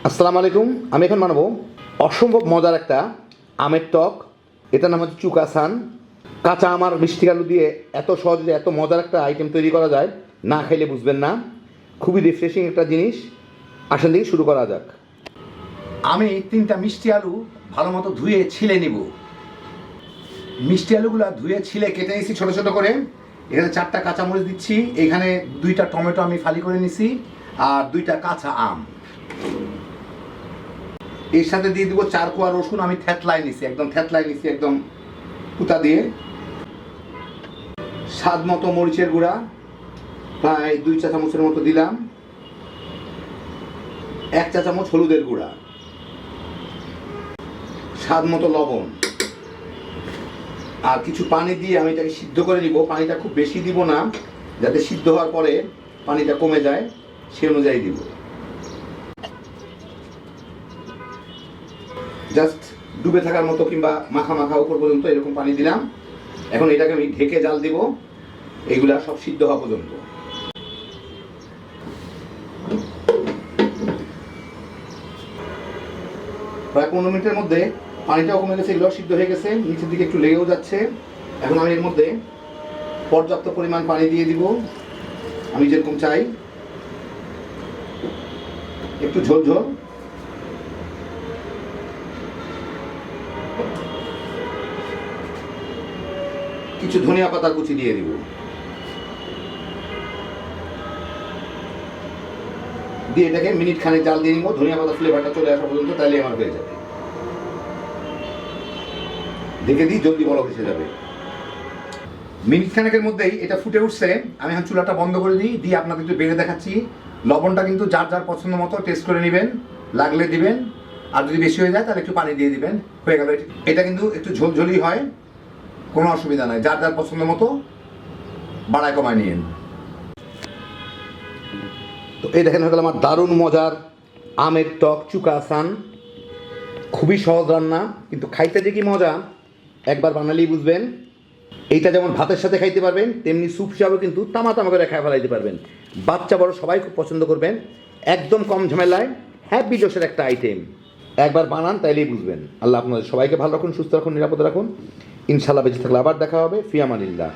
আসসালামু আলাইকুম। আমি এখন বানাবো অসম্ভব মজার একটা আমের টক। এটার নাম হচ্ছে চুকাসান। কাঁচা আম আর মিষ্টি আলু দিয়ে এত সহজে এত মজার একটা আইটেম তৈরি করা যায়, না খাইলে বুঝবেন না। খুবই রিফ্রেশিং একটা জিনিস। আসেন থেকে শুরু করা যাক। আমি 3টা মিষ্টি আলু ভালো মতো ধুয়ে ছিলে নিব। মিষ্টি আলুগুলো ধুয়ে ছিলে কেটে নিয়েছি ছোটো ছোটো করে। এখানে 4টা কাঁচামরিচ দিচ্ছি, এখানে 2টা টমেটো আমি ফালি করে নিছি, আর 2টা কাঁচা আম। এর সাথে দিয়ে দিব 4 কোয়া রসুন, আমি থেতলাই নিছি, একদম থেতলাই নিছি, একদম কুতা দিয়ে। স্বাদ মতো মরিচের গুঁড়া প্রায় 2 চা চামচের মতো দিলাম। 1 চা চামচ হলুদের গুঁড়া, স্বাদ মতো লবণ, আর কিছু পানি দিয়ে আমি এটাকে সিদ্ধ করে নিব। পানিটা খুব বেশি দিব না, যাতে সিদ্ধ হওয়ার পরে পানিটা কমে যায়, সে অনুযায়ী দিব। জাস্ট ডুবে থাকার মতো কিংবা মাখা মাখা উপর পর্যন্ত এরকম পানি দিলাম। এখন এটাকে আমি ঢেকে জাল দিব, এইগুলা সব সিদ্ধ হওয়া পর্যন্ত। প্রায় 15 মিনিটের মধ্যে পানিটাও কমে গেছে, এগুলো সিদ্ধ হয়ে গেছে, নিচের দিকে একটু লেগেও যাচ্ছে। এখন আমি এর মধ্যে পর্যাপ্ত পরিমাণ পানি দিয়ে দিব, আমি যেরকম চাই, একটু ঝোল ঝোল। কিছু ধনিয়া পাতার কুচি দিয়ে দিব। দিয়ে এটাকে মিনিট খানেক জাল দিয়ে নিব, ধনিয়া পাতা ফ্লেভারটা চলে আসা পর্যন্ত, তাইলে আমার হয়ে যাবে। দেখে দিই, জলদি বলক এসে যাবে। মিনিট খানেকের মধ্যেই এটা ফুটে উঠছে। আমি এখন চুলাটা বন্ধ করে দিই, দিয়ে আপনাদের একটু বেড়ে দেখাচ্ছি। লবণটা কিন্তু যার যার পছন্দ মতো টেস্ট করে নেবেন, লাগলে দিবেন, আর যদি বেশি হয়ে যায় তাহলে একটু পানি দিয়ে দিবেন। হয়ে গেল। এটা কিন্তু একটু ঝোলঝোলই হয়, কোনো অসুবিধা নাই, যার যার পছন্দ মতো বাড়ায় কমায় নিয়েন। তো এই দেখেন, হয়ে গেল আমার দারুণ মজার আমের টক চুকাসান। খুবই সহজ রান্না, কিন্তু খাইতে যে কি মজা একবার বানালেই বুঝবেন। এইটা যেমন ভাতের সাথে খাইতে পারবেন, তেমনি স্যুপ হিসাবেও কিন্তু তামা তামা করে খাই ফেলাইতে পারবেন। বাচ্চা বড় সবাই খুব পছন্দ করবেন। একদম কম ঝামেলায় হ্যাপি জোশের একটা আইটেম। একবার বানান, তাইলেই বুঝবেন। আল্লাহ আপনাদের সবাইকে ভালো রাখুন, সুস্থ রাখুন, নিরাপদে রাখুন। ইনশাল্লাহ বেঁচে থাকলে আবার দেখা হবে। ফি আমানিল্লাহ।